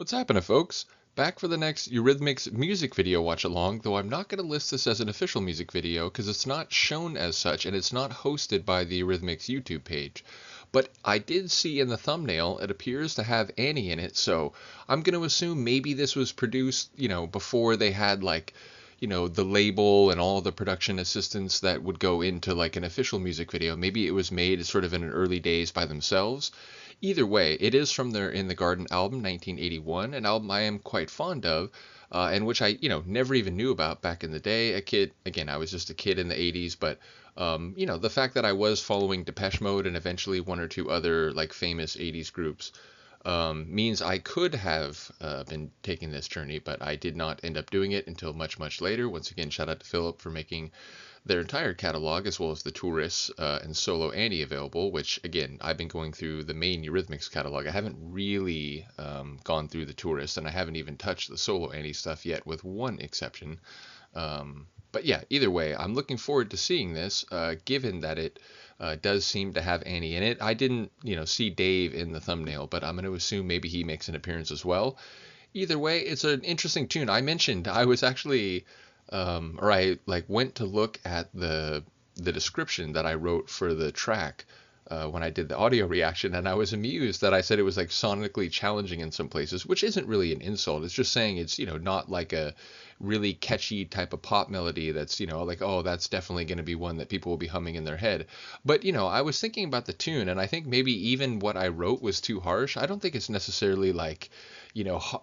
What's happening, folks? Back for the next Eurythmics music video watch along, though I'm not going to list this as an official music video because it's not shown as such and it's not hosted by the Eurythmics YouTube page. But I did see in the thumbnail it appears to have Annie in it, so I'm going to assume maybe this was produced, before they had the label and all the production assistants that would go into like an official music video. Maybe it was made sort of in an early days by themselves. Either way, it is from their In the Garden album, 1981, an album I am quite fond of, and which I, never even knew about back in the day. A kid, again, I was just a kid in the 80s, but, the fact that I was following Depeche Mode and eventually one or two other, like, famous 80s groups, means I could have been taking this journey, but I did not end up doing it until much, much later. Once again, shout out to Philip for making their entire catalog, as well as the Tourists and Solo Annie available, which, again, I've been going through the main Eurythmics catalog. I haven't really gone through the Tourists, and I haven't even touched the Solo Annie stuff yet, with one exception. But yeah, either way, I'm looking forward to seeing this, given that it does seem to have Annie in it. I didn't, see Dave in the thumbnail, but I'm going to assume maybe he makes an appearance as well. Either way, it's an interesting tune. I mentioned I was actually, or I went to look at the description that I wrote for the track when I did the audio reaction, and I was amused that I said it was like sonically challenging in some places, which isn't really an insult. It's just saying it's, not like a really catchy type of pop melody that's, like, oh, that's definitely going to be one that people will be humming in their head. But, I was thinking about the tune, and I think maybe even what I wrote was too harsh. I don't think it's necessarily like,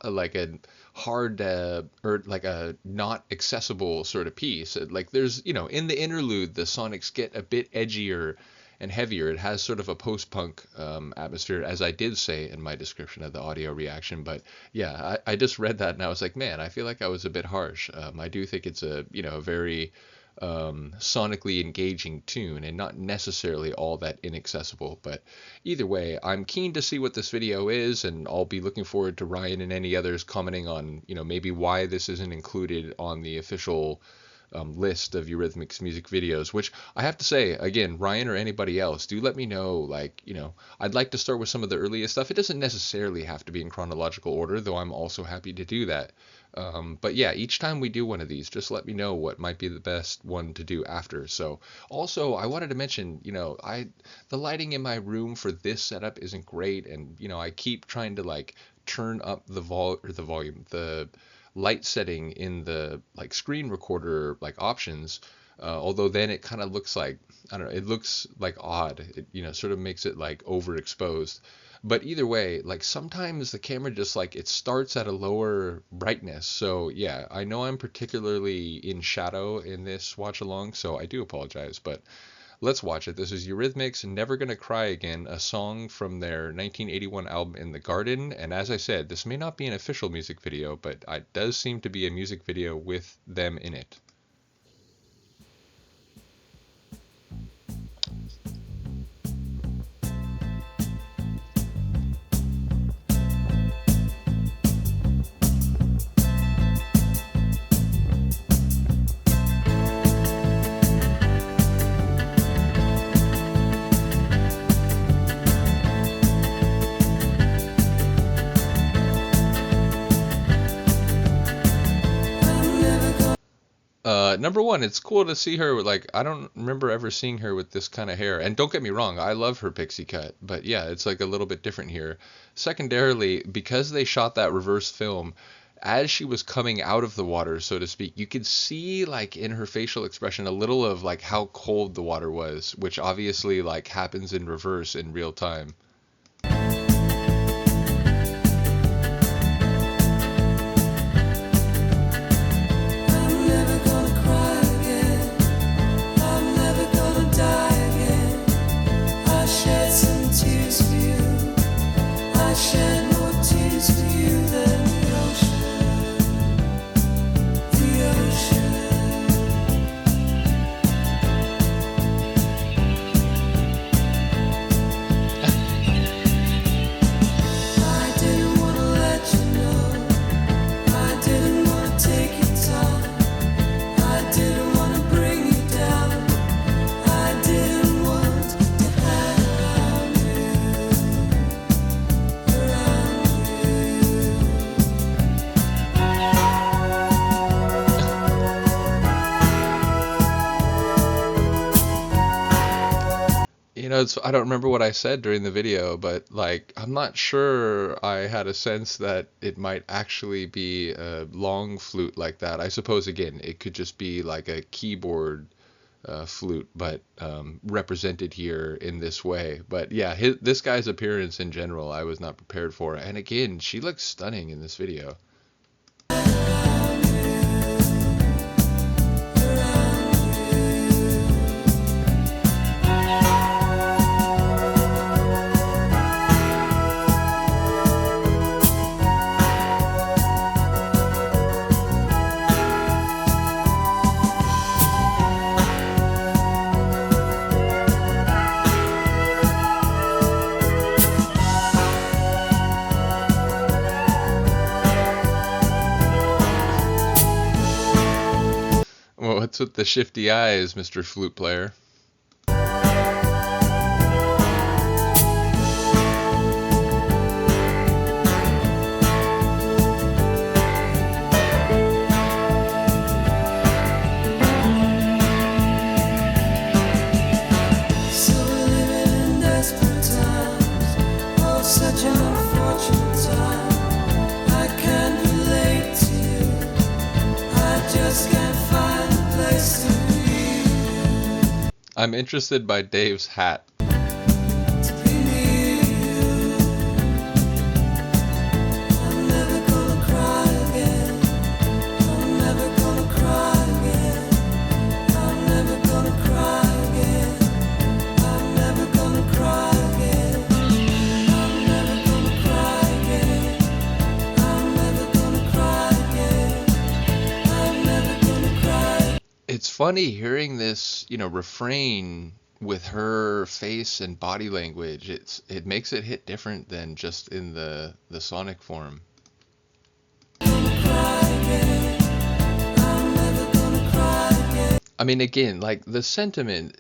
like a hard or like a not accessible sort of piece. Like there's, in the interlude, the sonics get a bit edgier and heavier. It has sort of a post-punk atmosphere, as I did say in my description of the audio reaction. But yeah, I just read that and I was like, man, I feel like I was a bit harsh. I do think it's a very sonically engaging tune and not necessarily all that inaccessible. But either way, I'm keen to see what this video is, and I'll be looking forward to Ryan and any others commenting on maybe why this isn't included on the official list of Eurythmics music videos, which I have to say, again, Ryan or anybody else, do let me know, I'd like to start with some of the earliest stuff. It doesn't necessarily have to be in chronological order, though I'm also happy to do that. But yeah, each time we do one of these, just let me know what might be the best one to do after. So also, I wanted to mention, the lighting in my room for this setup isn't great, and, I keep trying to, turn up the volume, the light setting in the screen recorder options, although then it kind of looks like, I don't know, it looks odd. It sort of makes it overexposed. But either way, sometimes the camera just it starts at a lower brightness. So yeah, I know I'm particularly in shadow in this watch along, so I do apologize, but let's watch it. This is Eurythmics' Never Gonna Cry Again, a song from their 1981 album In the Garden. And as I said, this may not be an official music video, but it does seem to be a music video with them in it. Number one, it's cool to see her I don't remember ever seeing her with this kind of hair. And don't get me wrong, I love her pixie cut, but yeah, it's a little bit different here. Secondarily, because they shot that reverse film, as she was coming out of the water, so to speak, you could see in her facial expression a little of how cold the water was, which obviously happens in reverse in real time. I don't remember what I said during the video, but like I'm not sure I had a sense that it might actually be a long flute like that. I suppose again it could just be like a keyboard flute, but represented here in this way. But yeah, this guy's appearance in general, I was not prepared for. And again, she looks stunning in this video. Well, what's with the shifty eyes, Mr. Flute Player? I'm interested by Dave's hat. It's funny hearing this, refrain with her face and body language. It makes it hit different than just in the sonic form. I mean, again, like the sentiment,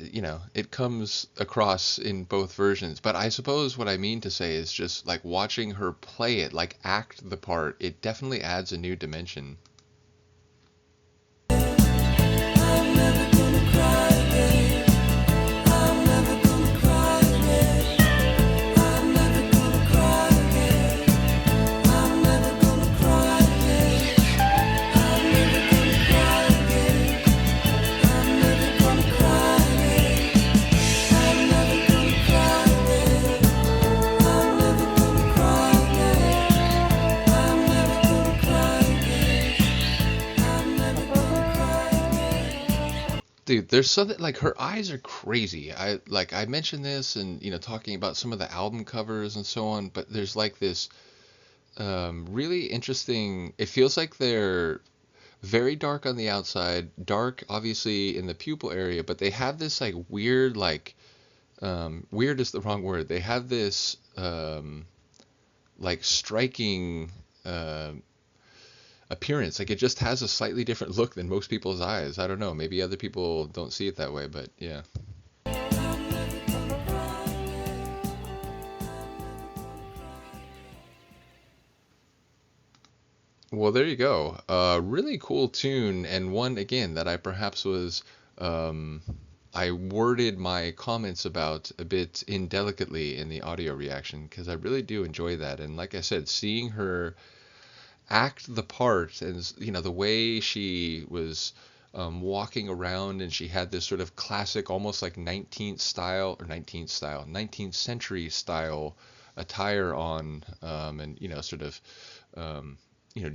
it comes across in both versions, but I suppose what I mean to say is just like watching her play it, like act the part, it definitely adds a new dimension. Dude, there's something like her eyes are crazy. I mentioned this and talking about some of the album covers and so on, but there's like this really interesting. It feels like they're very dark on the outside, dark obviously in the pupil area, but they have this like weird weird is the wrong word. They have this like striking appearance. Like it just has a slightly different look than most people's eyes. I don't know. Maybe other people don't see it that way, but yeah. Well, there you go. Really cool tune, and one again that I perhaps was I worded my comments about a bit indelicately in the audio reaction because I really do enjoy that. And like I said, seeing her act the part and the way she was walking around, and she had this sort of classic almost like 19th century style attire on, and sort of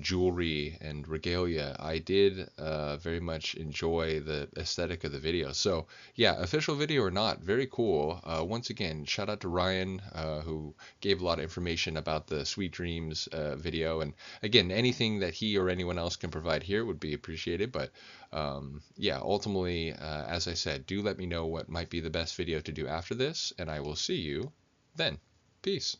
jewelry and regalia. I did very much enjoy the aesthetic of the video. So yeah, official video or not, very cool. Once again, shout out to Ryan, who gave a lot of information about the Sweet Dreams video. And again, anything that he or anyone else can provide here would be appreciated. But yeah, ultimately, as I said, do let me know what might be the best video to do after this, and I will see you then. Peace.